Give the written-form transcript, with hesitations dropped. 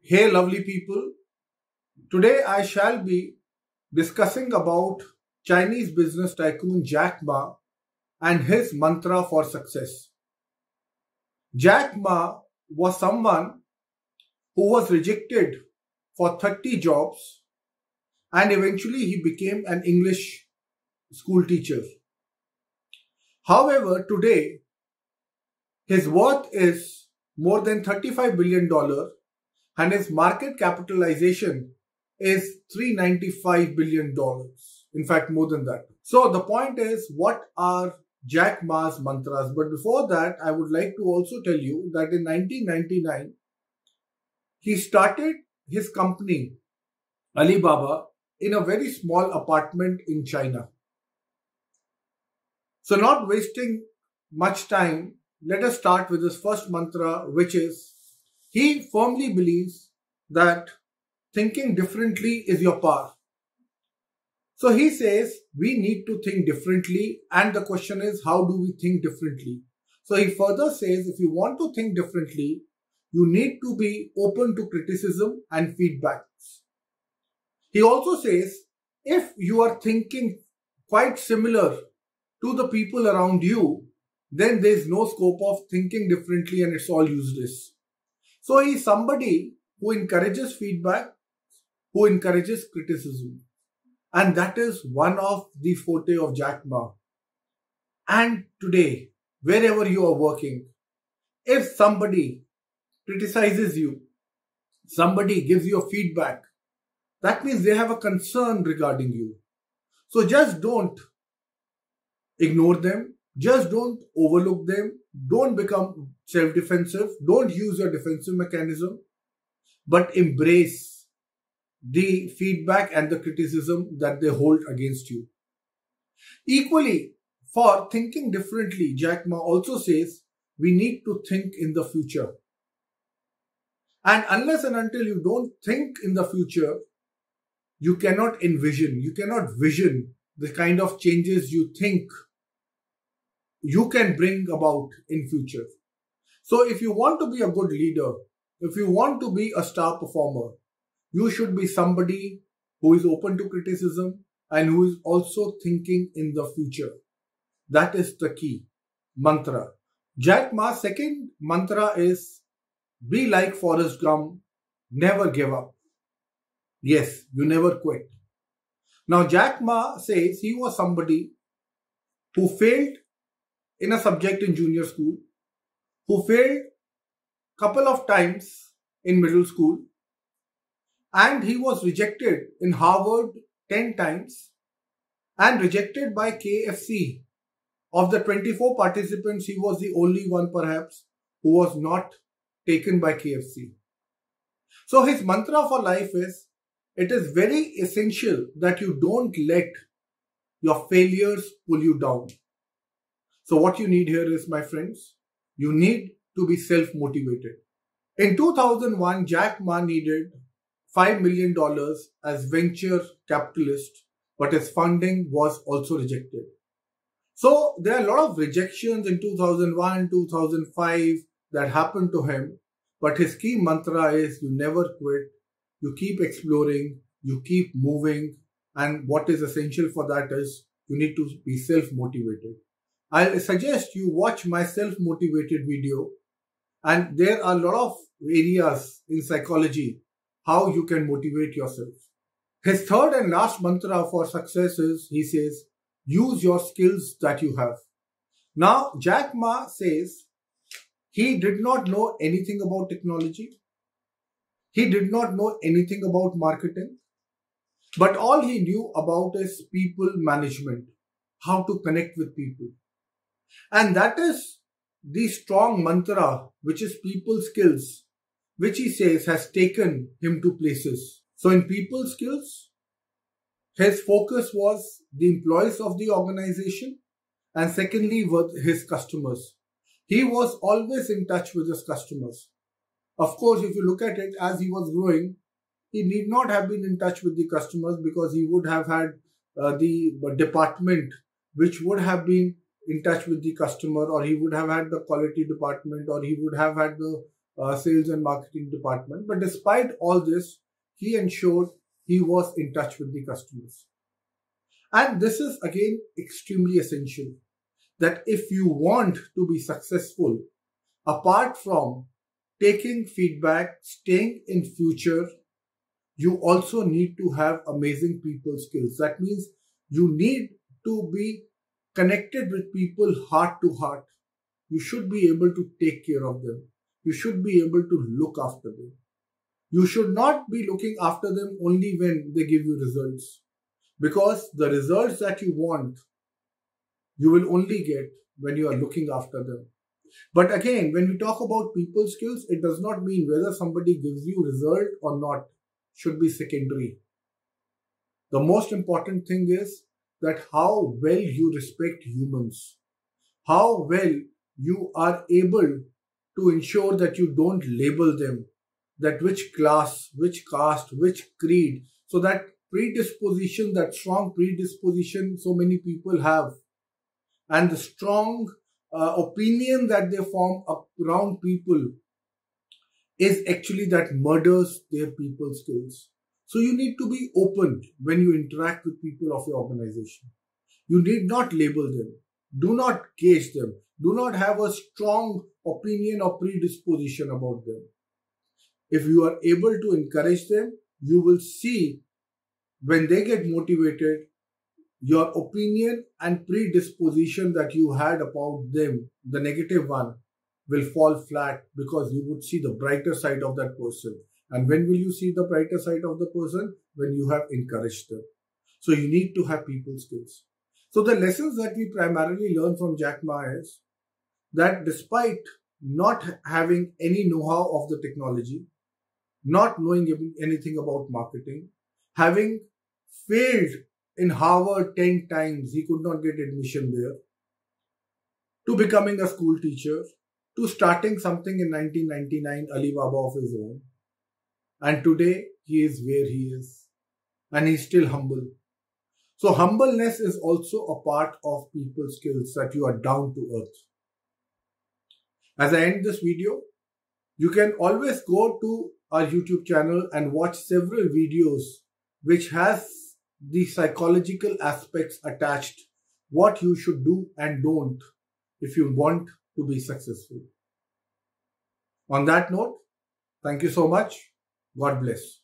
Hey lovely people, today I shall be discussing about Chinese business tycoon Jack Ma and his mantra for success. Jack Ma was someone who was rejected for 30 jobs and eventually he became an English school teacher. However, today his worth is more than $35 billion and his market capitalization is $395 billion. In fact, more than that. So the point is, what are Jack Ma's mantras? But before that, I would like to also tell you that in 1999, he started his company, Alibaba, in a very small apartment in China. So not wasting much time, let us start with his first mantra, which is, he firmly believes that thinking differently is your power. So he says we need to think differently, and the question is, how do we think differently? So he further says if you want to think differently, you need to be open to criticism and feedbacks. He also says if you are thinking quite similar to the people around you, then there is no scope of thinking differently and it's all useless. So he is somebody who encourages feedback, who encourages criticism. And that is one of the forte of Jack Ma. And today, wherever you are working, if somebody criticizes you, somebody gives you a feedback, that means they have a concern regarding you. So just don't ignore them. Just don't overlook them. Don't become self-defensive. Don't use your defensive mechanism, but embrace the feedback and the criticism that they hold against you. Equally, for thinking differently, Jack Ma also says we need to think in the future. And unless and until you don't think in the future, you cannot envision, you cannot vision the kind of changes you think you can bring about in future. So if you want to be a good leader, if you want to be a star performer, you should be somebody who is open to criticism and who is also thinking in the future. That is the key mantra. Jack Ma's second mantra is be like Forrest Gump, never give up. Yes, you never quit. Now Jack Ma says he was somebody who failed in a subject in junior school, who failed couple of times in middle school, and he was rejected in Harvard 10 times and rejected by KFC. Of the 24 participants, he was the only one perhaps who was not taken by KFC. So his mantra for life is, it is very essential that you don't let your failures pull you down. So what you need here is, my friends, you need to be self-motivated. In 2001, Jack Ma needed $5 million as venture capitalist, but his funding was also rejected. So there are a lot of rejections in 2001, 2005 that happened to him, but his key mantra is you never quit, you keep exploring, you keep moving, and what is essential for that is you need to be self-motivated. I'll suggest you watch my self-motivated video, and there are a lot of areas in psychology how you can motivate yourself. His third and last mantra for success is, he says, use your skills that you have. Now, Jack Ma says he did not know anything about technology. He did not know anything about marketing. But all he knew about is people management, how to connect with people. And that is the strong mantra, which is people skills, which he says has taken him to places. So in people skills, his focus was the employees of the organization, and secondly with his customers. He was always in touch with his customers. Of course, if you look at it, as he was growing, he need not have been in touch with the customers because he would have had the department which would have been in touch with the customer, or he would have had the quality department, or he would have had the sales and marketing department. But despite all this, he ensured he was in touch with the customers. And this is again extremely essential, that if you want to be successful, apart from taking feedback, staying in future, you also need to have amazing people skills. That means you need to be connected with people heart to heart. You should be able to take care of them. You should be able to look after them. You should not be looking after them only when they give you results, because the results that you want, you will only get when you are looking after them. But again, when we talk about people skills, it does not mean whether somebody gives you result or not should be secondary. The most important thing is that how well you respect humans, how well you are able to ensure that you don't label them, that which class, which caste, which creed, so that predisposition, that strong predisposition so many people have, and the strong opinion that they form around people is actually that murders their people skills. So you need to be open when you interact with people of your organization. You need not label them. Do not cage them. Do not have a strong opinion or predisposition about them. If you are able to encourage them, you will see when they get motivated, your opinion and predisposition that you had about them, the negative one, will fall flat, because you would see the brighter side of that person. And when will you see the brighter side of the person? When you have encouraged them. So you need to have people skills. So the lessons that we primarily learn from Jack Ma is that despite not having any know-how of the technology, not knowing anything about marketing, having failed in Harvard 10 times, he could not get admission there, to becoming a school teacher, to starting something in 1999, Alibaba of his own. And today he is where he is, and he's still humble. So humbleness is also a part of people skills, that you are down to earth. As I end this video, you can always go to our YouTube channel and watch several videos which has the psychological aspects attached, what you should do and don't if you want to be successful. On that note, thank you so much. God bless.